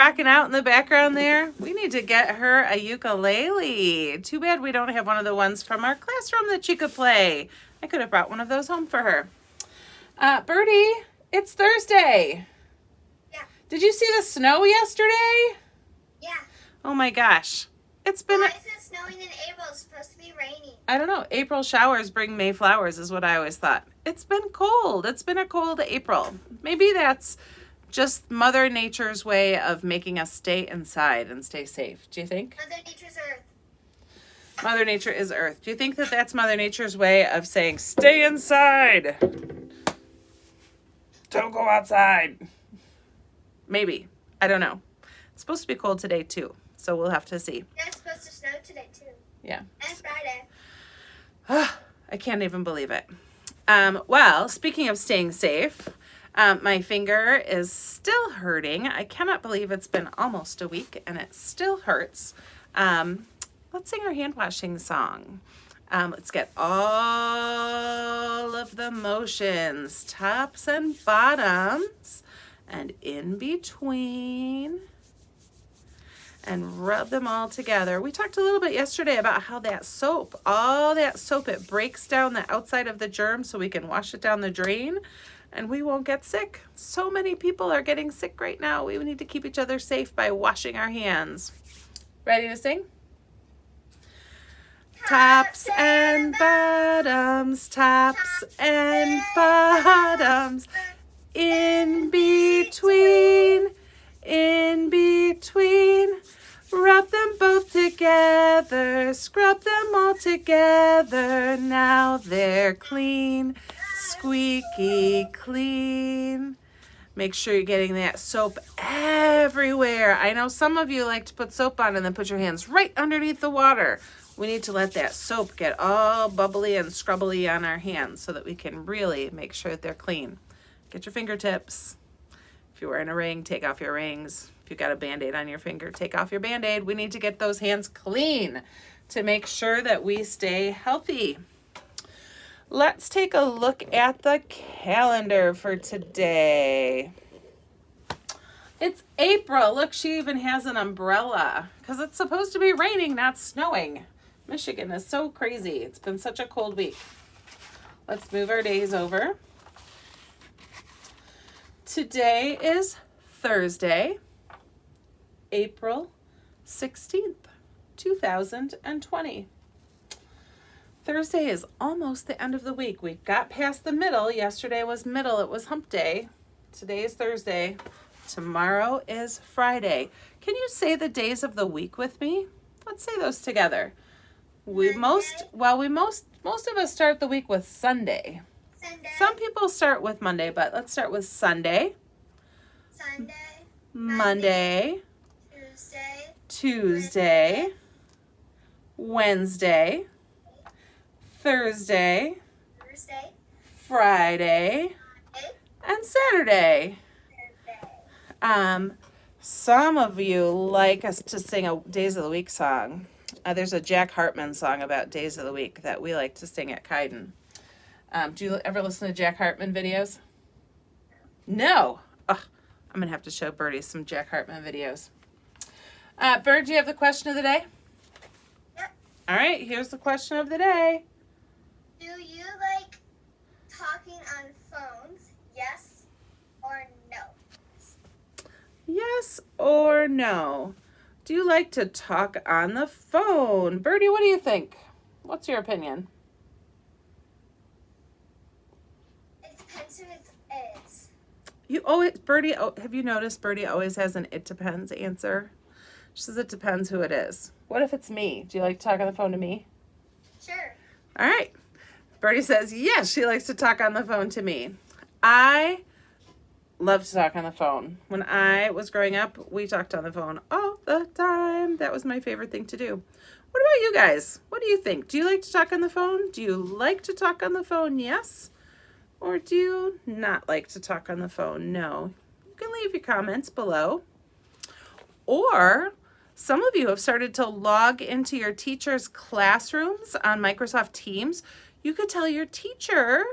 rocking out in the background there? We need to get her a ukulele. Too bad we don't have one of the ones from our classroom that she could play. I could have brought one of those home for her. Birdie, it's Thursday. Yeah. Did you see the snow yesterday? Yeah. Oh my gosh. It's been... Why is it snowing in April? It's supposed to be raining. I don't know. April showers bring May flowers is what I always thought. It's been cold. It's been a cold April. Maybe that's just Mother Nature's way of making us stay inside and stay safe. Do you think? Mother Nature's Earth. Mother Nature is Earth. Do you think that that's Mother Nature's way of saying, stay inside? Don't go outside. Maybe. I don't know. It's supposed to be cold today, too. So we'll have to see. Yeah, it's supposed to snow today, too. Yeah. And Friday. I can't even believe it. Well, speaking of staying safe, my finger is still hurting. I cannot believe it's been almost a week and it still hurts. Let's sing our hand washing song. Let's get all of the motions, tops and bottoms, and in between, and rub them all together. We talked a little bit yesterday about how that soap, all that soap, it breaks down the outside of the germs so we can wash it down the drain and we won't get sick. So many people are getting sick right now. We need to keep each other safe by washing our hands. Ready to sing? Tops and bottoms, tops and bottoms, in between, rub them both together, scrub them all together, now they're clean, squeaky clean. Make sure you're getting that soap everywhere. I know some of you like to put soap on and then put your hands right underneath the water. We need to let that soap get all bubbly and scrubbly on our hands so that we can really make sure that they're clean. Get your fingertips. If you're wearing a ring, take off your rings. If you've got a Band-Aid on your finger, take off your Band-Aid. We need to get those hands clean to make sure that we stay healthy. Let's take a look at the calendar for today. It's April. Look, she even has an umbrella because it's supposed to be raining, not snowing. Michigan is so crazy. It's been such a cold week. Let's move our days over. Today is Thursday, April 16th, 2020. Thursday is almost the end of the week. We got past the middle. Yesterday was middle. It was hump day. Today is Thursday. Tomorrow is Friday. Can you say the days of the week with me? Let's say those together. Most of us start the week with Sunday. Some people start with Monday, but let's start with Sunday. Monday. Tuesday. Wednesday. Thursday. Friday. And Saturday. Some of you like us to sing a Days of the Week song. There's a Jack Hartman song about Days of the Week that we like to sing at Keidan. Do you ever listen to Jack Hartman videos? No. Ugh, I'm going to have to show Birdie some Jack Hartman videos. Bird, do you have the question of the day? Yep. All right, here's the question of the day. Do you like talking on phones? Yes or no? Yes or no? Do you like to talk on the phone? Birdie, what do you think? What's your opinion? It depends who it is. Birdie, have you noticed Birdie always has an it depends answer? She says it depends who it is. What if it's me? Do you like to talk on the phone to me? Sure. All right. Birdie says, yes, she likes to talk on the phone to me. I love to talk on the phone. When I was growing up, we talked on the phone all the time. That was my favorite thing to do. What about you guys? What do you think? Do you like to talk on the phone? Do you like to talk on the phone? Yes. Or do you not like to talk on the phone? No. You can leave your comments below. Or some of you have started to log into your teacher's classrooms on Microsoft Teams. You could tell your teacher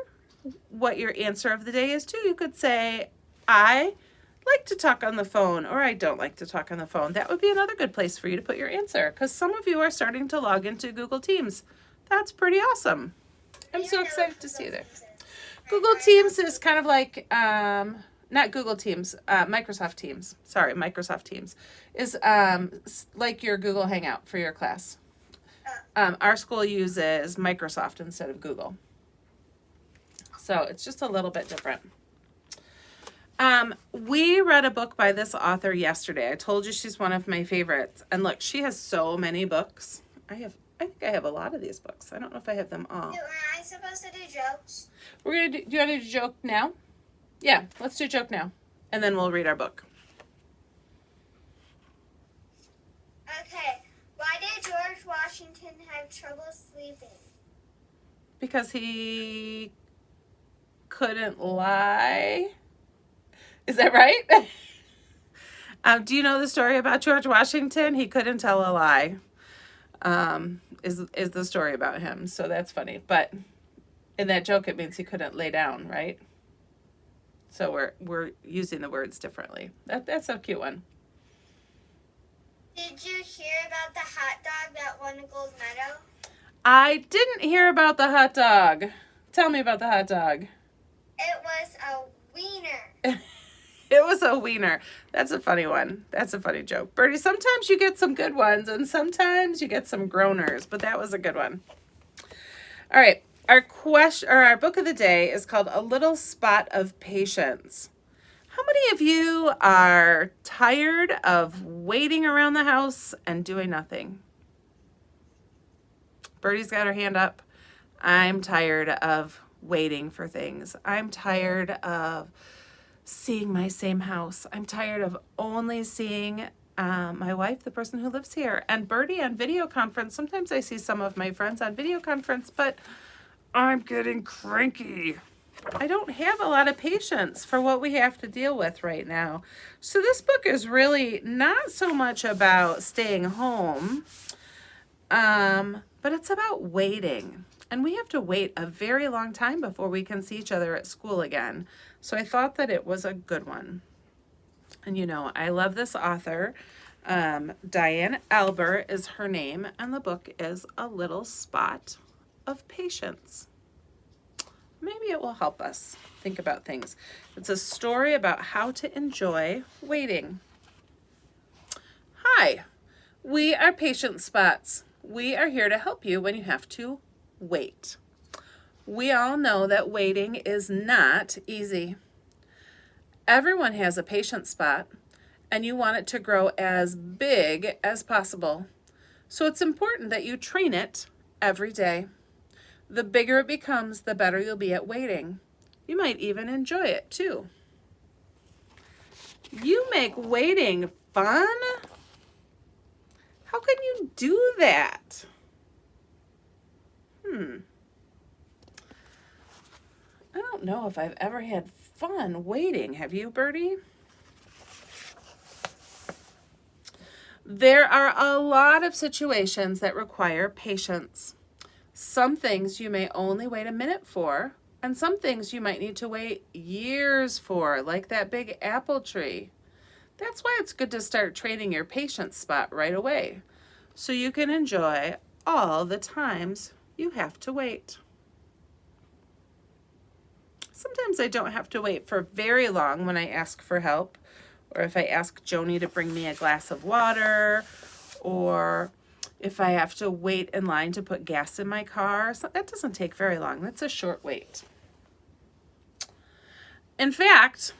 what your answer of the day is too. You could say, I like to talk on the phone or I don't like to talk on the phone, that would be another good place for you to put your answer, because some of you are starting to log into Google Teams. That's pretty awesome. I'm so excited to see that. Google Teams is kind of like, not Google Teams, Microsoft Teams. Sorry, Microsoft Teams is like your Google Hangout for your class. Our school uses Microsoft instead of Google. So it's just a little bit different. We read a book by this author yesterday. I told you she's one of my favorites. And look, she has so many books. I think I have a lot of these books. I don't know if I have them all. Am I supposed to do jokes? We're gonna do you want to do joke now? Yeah, let's do joke now. And then we'll read our book. Okay. Why did George Washington have trouble sleeping? Because he couldn't lie. Is that right? Do you know the story about George Washington? He couldn't tell a lie. Is the story about him. So that's funny. But in that joke, it means he couldn't lay down, right? So we're using the words differently. That's a cute one. Did you hear about the hot dog that won a gold medal? I didn't hear about the hot dog. Tell me about the hot dog. It was a wiener. It was a wiener. That's a funny one. That's a funny joke. Birdie, sometimes you get some good ones and sometimes you get some groaners, but that was a good one. All right. Our book of the day is called A Little Spot of Patience. How many of you are tired of waiting around the house and doing nothing? Birdie's got her hand up. I'm tired of waiting for things. I'm tired of seeing my same house. I'm tired of only seeing my wife, the person who lives here, and Birdie on video conference. Sometimes I see some of my friends on video conference, but I'm getting cranky. I don't have a lot of patience for what we have to deal with right now. So this book is really not so much about staying home, but it's about waiting. And we have to wait a very long time before we can see each other at school again. So I thought that it was a good one. And you know, I love this author. Diane Albert is her name, and the book is A Little Spot of Patience. Maybe it will help us think about things. It's a story about how to enjoy waiting. Hi, we are Patience Spots. We are here to help you when you have to wait. We all know that waiting is not easy. Everyone has a patience spot, and you want it to grow as big as possible. So it's important that you train it every day. The bigger it becomes, the better you'll be at waiting. You might even enjoy it too. You make waiting fun? How can you do that? I don't know if I've ever had fun waiting. Have you, Birdie? There are a lot of situations that require patience. Some things you may only wait a minute for, and some things you might need to wait years for, like that big apple tree. That's why it's good to start training your patience spot right away, so you can enjoy all the times you have to wait. Sometimes I don't have to wait for very long when I ask for help, or if I ask Joni to bring me a glass of water, or if I have to wait in line to put gas in my car. So that doesn't take very long. That's a short wait. In fact,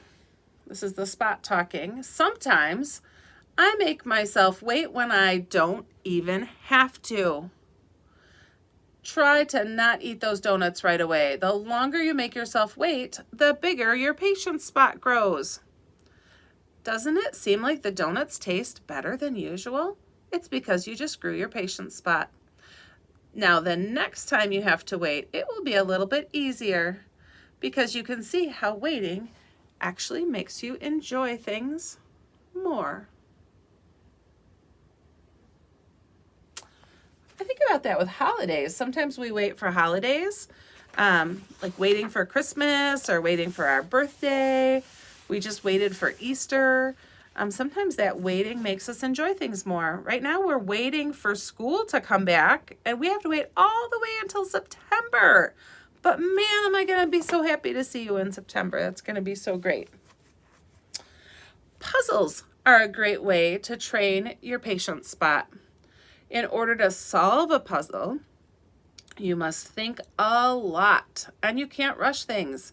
this is the spot talking. Sometimes I make myself wait when I don't even have to. Try to not eat those donuts right away. The longer you make yourself wait, the bigger your patience spot grows. Doesn't it seem like the donuts taste better than usual? It's because you just grew your patience spot. Now, the next time you have to wait, it will be a little bit easier because you can see how waiting actually makes you enjoy things more. I think about that with holidays. Sometimes we wait for holidays, like waiting for Christmas or waiting for our birthday. We just waited for Easter. Sometimes that waiting makes us enjoy things more. Right now we're waiting for school to come back, and we have to wait all the way until September. But man, am I going to be so happy to see you in September. That's going to be so great. Puzzles are a great way to train your patience spot. In order to solve a puzzle, you must think a lot, and you can't rush things.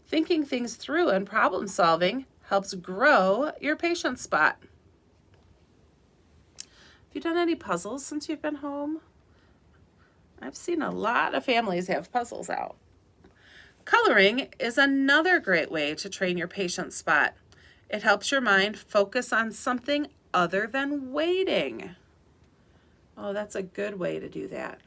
Thinking things through and problem solving helps grow your patience spot. Have you done any puzzles since you've been home? I've seen a lot of families have puzzles out. Coloring is another great way to train your patience spot. It helps your mind focus on something other than waiting. Oh, that's a good way to do that.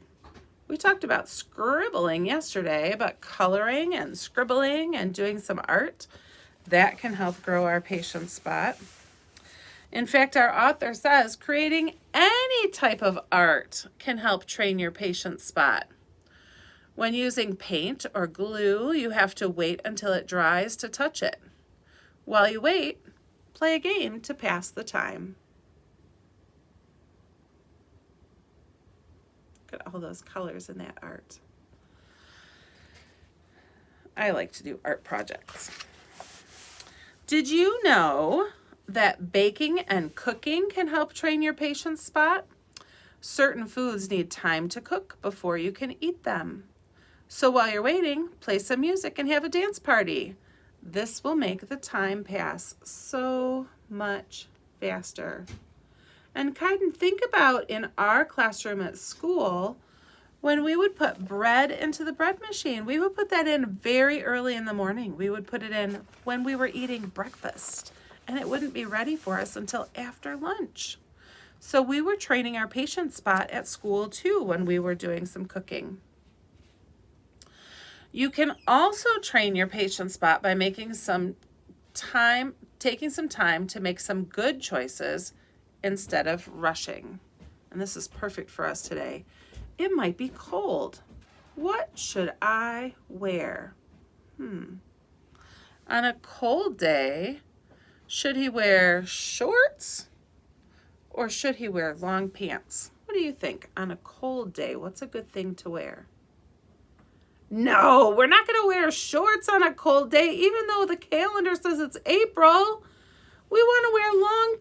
We talked about scribbling yesterday, but coloring and scribbling and doing some art, that can help grow our patience spot. In fact, our author says creating any type of art can help train your patience spot. When using paint or glue, you have to wait until it dries to touch it. While you wait, play a game to pass the time. Look at all those colors in that art. I like to do art projects. Did you know that baking and cooking can help train your patience spot? Certain foods need time to cook before you can eat them. So while you're waiting, play some music and have a dance party. This will make the time pass so much faster. And Keidan, think about in our classroom at school, when we would put bread into the bread machine, we would put that in very early in the morning. We would put it in when we were eating breakfast, and it wouldn't be ready for us until after lunch. So we were training our patience spot at school too when we were doing some cooking. You can also train your patience spot by taking some time to make some good choices instead of rushing. And this is perfect for us today. It might be cold. What should I wear? On a cold day, should he wear shorts or should he wear long pants? What do you think? On a cold day, what's a good thing to wear? No, we're not going to wear shorts on a cold day, even though the calendar says it's April. We want to wear long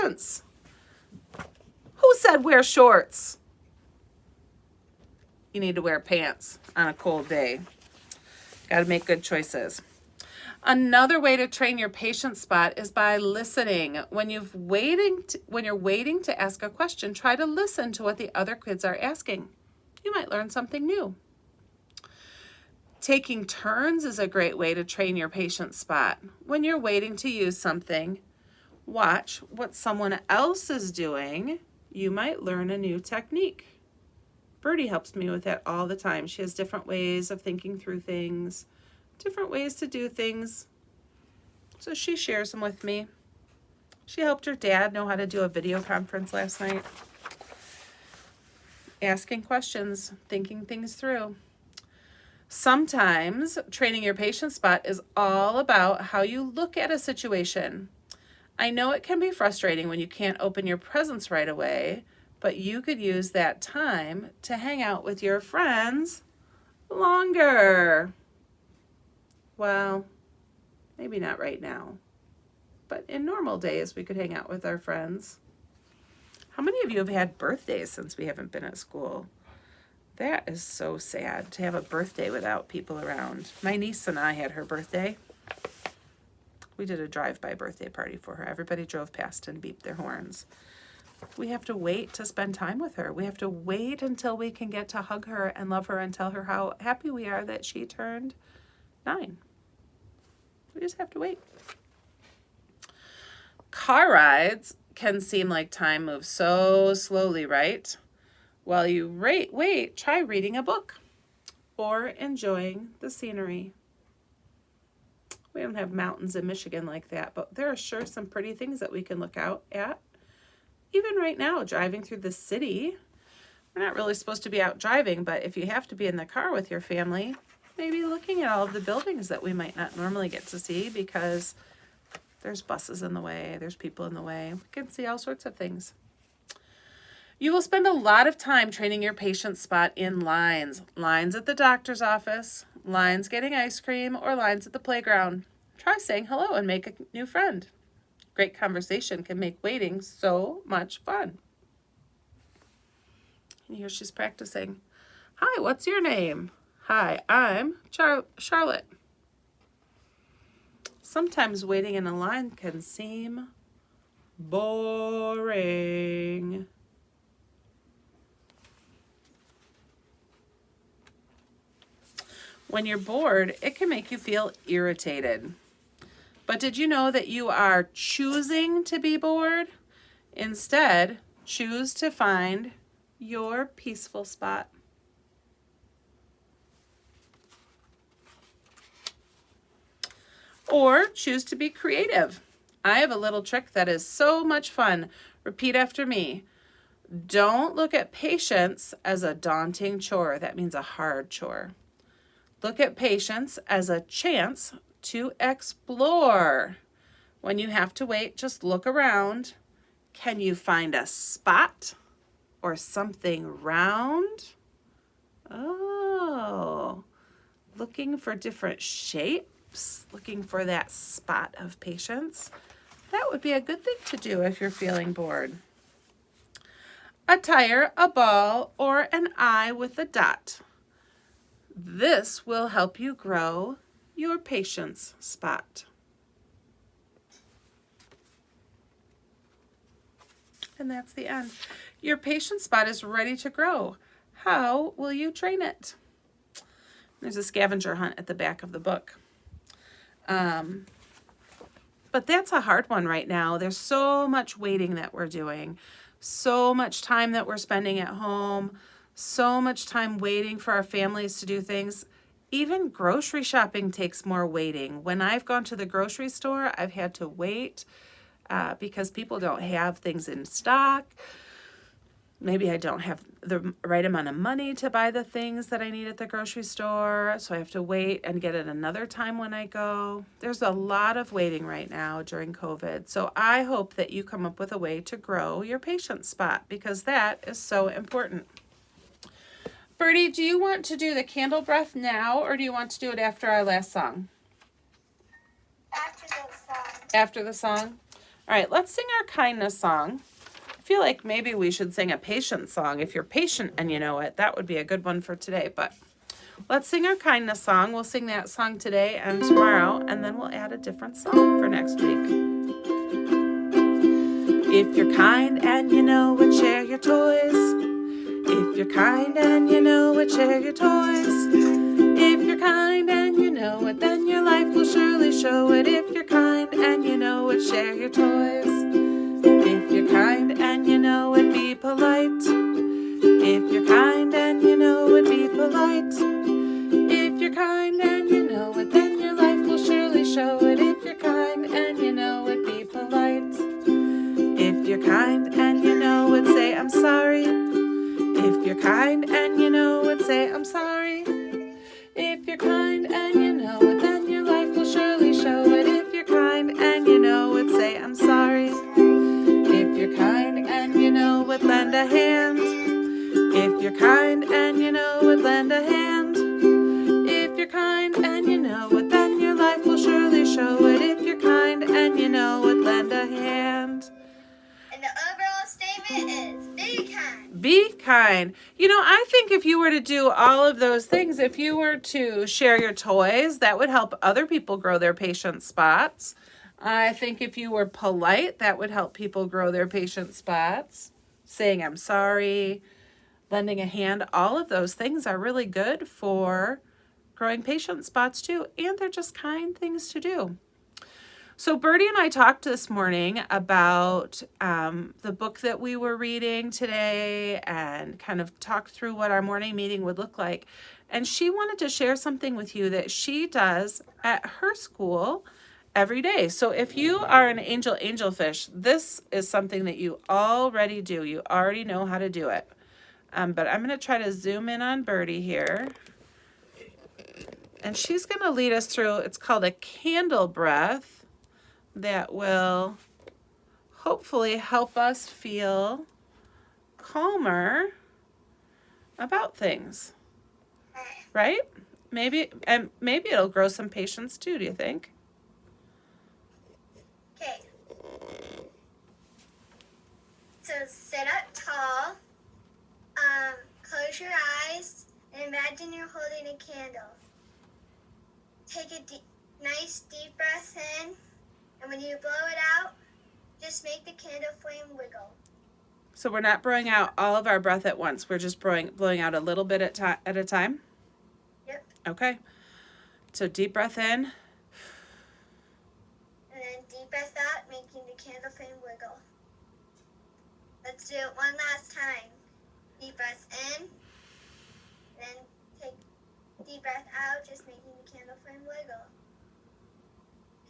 pants. Who said wear shorts? You need to wear pants on a cold day. Got to make good choices. Another way to train your patience spot is by listening. When you're waiting to ask a question, try to listen to what the other kids are asking. You might learn something new. Taking turns is a great way to train your patience spot. When you're waiting to use something, watch what someone else is doing. You might learn a new technique. Birdie helps me with that all the time. She has different ways of thinking through things, different ways to do things. So she shares them with me. She helped her dad know how to do a video conference last night. Asking questions, thinking things through. Sometimes training your patience spot is all about how you look at a situation. I know it can be frustrating when you can't open your presents right away, but you could use that time to hang out with your friends longer. Well, maybe not right now, but in normal days we could hang out with our friends. How many of you have had birthdays since we haven't been at school? That is so sad to have a birthday without people around. My niece and I had her birthday. We did a drive-by birthday party for her. Everybody drove past and beeped their horns. We have to wait to spend time with her. We have to wait until we can get to hug her and love her and tell her how happy we are that she turned 9. We just have to wait. Car rides can seem like time moves so slowly, right? While you wait, try reading a book or enjoying the scenery. We don't have mountains in Michigan like that, but there are sure some pretty things that we can look out at. Even right now, driving through the city, we're not really supposed to be out driving, but if you have to be in the car with your family, maybe looking at all of the buildings that we might not normally get to see because There's buses in the way. There's people in the way. We can see all sorts of things. You will spend a lot of time training your patient spot in lines. Lines at the doctor's office, lines getting ice cream, or lines at the playground. Try saying hello and make a new friend. Great conversation can make waiting so much fun. And here she's practicing. Hi, what's your name? Hi, I'm Charlotte. Sometimes waiting in a line can seem boring. When you're bored, it can make you feel irritated. But did you know that you are choosing to be bored? Instead, choose to find your peaceful spot. Or choose to be creative. I have a little trick that is so much fun. Repeat after me. Don't look at patience as a daunting chore. That means a hard chore. Look at patience as a chance to explore. When you have to wait, just look around. Can you find a spot or something round? Oh, looking for different shapes, looking for that spot of patience. That would be a good thing to do if you're feeling bored. A tire, a ball, or an eye with a dot. This will help you grow your patience spot. And that's the end. Your patience spot is ready to grow. How will you train it? There's a scavenger hunt at the back of the book. But that's a hard one right now. There's so much waiting that we're doing, so much time that we're spending at home, so much time waiting for our families to do things. Even grocery shopping takes more waiting. When I've gone to the grocery store, I've had to wait because people don't have things in stock. Maybe I don't have the right amount of money to buy the things that I need at the grocery store, so I have to wait and get it another time when I go. There's a lot of waiting right now during COVID, so I hope that you come up with a way to grow your patience spot because that is so important. Birdie, do you want to do the candle breath now, or do you want to do it after our last song? After the song. After the song? All right, let's sing our kindness song. I feel like maybe we should sing a patience song. If you're patient and you know it, that would be a good one for today. But let's sing our kindness song. We'll sing that song today and tomorrow, and then we'll add a different song for next week. If you're kind and you know it, share your toys. If you're kind and you know it, share your toys. If you're kind and you know it, then your life will surely show it. If you're kind and you know it, share your toys. If you're kind and you know it, be polite. If you're kind and you know it, be polite. If you're kind and you know it, then your life will surely show it. If you're kind and you know it, be polite. If you're kind and you know it, say I'm sorry. If you're kind and you know it, say I'm sorry. If you're kind and you know it, then your life will surely show it. If you're kind and you know it, say I'm sorry. If you're kind and you know it, lend a hand. If you're kind and you know it, lend a hand. If you're kind and you know it, then your life will surely show it. If you're kind and you know it, lend a hand. And the overall statement is be kind. Be kind. You know, I think if you were to do all of those things, if you were to share your toys, that would help other people grow their patience spots. I think if you were polite, that would help people grow their patience spots. Saying I'm sorry, lending a hand, all of those things are really good for growing patience spots too. And they're just kind things to do. So Birdie and I talked this morning about the book that we were reading today and kind of talked through what our morning meeting would look like. And she wanted to share something with you that she does at her school every day. So if you are an angelfish, this is something that you already do. You already know how to do it. But I'm going to try to zoom in on Birdie here. And she's going to lead us through, it's called a candle breath. that will hopefully help us feel calmer about things, Okay. right? Maybe it'll grow some patience too, do you think? Okay. So sit up tall. Close your eyes and imagine you're holding a candle. Take a nice deep breath in, and when you blow it out, just make the candle flame wiggle. So we're not blowing out all of our breath at once. We're just blowing out a little bit at a time? Yep. Okay. So deep breath in. And then deep breath out, making the candle flame wiggle. Let's do it one last time. Deep breath in, then take deep breath out, just making the candle flame wiggle.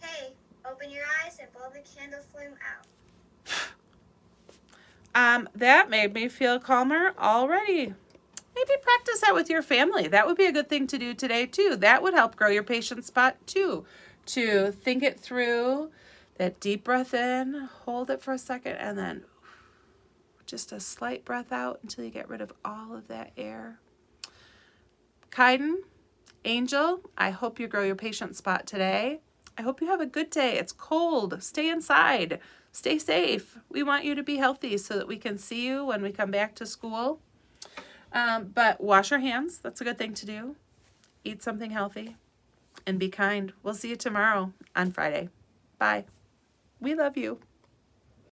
Okay, open your eyes and blow the candle flame out. That made me feel calmer already. Maybe practice that with your family. That would be a good thing to do today too. That would help grow your patience spot too. To think it through, that deep breath in, hold it for a second, and then just a slight breath out until you get rid of all of that air. Keidan, Angel, I hope you grow your patience spot today. I hope you have a good day. It's cold. Stay inside. Stay safe. We want you to be healthy so that we can see you when we come back to school. But wash your hands. That's a good thing to do. Eat something healthy and be kind. We'll see you tomorrow on Friday. Bye. We love you.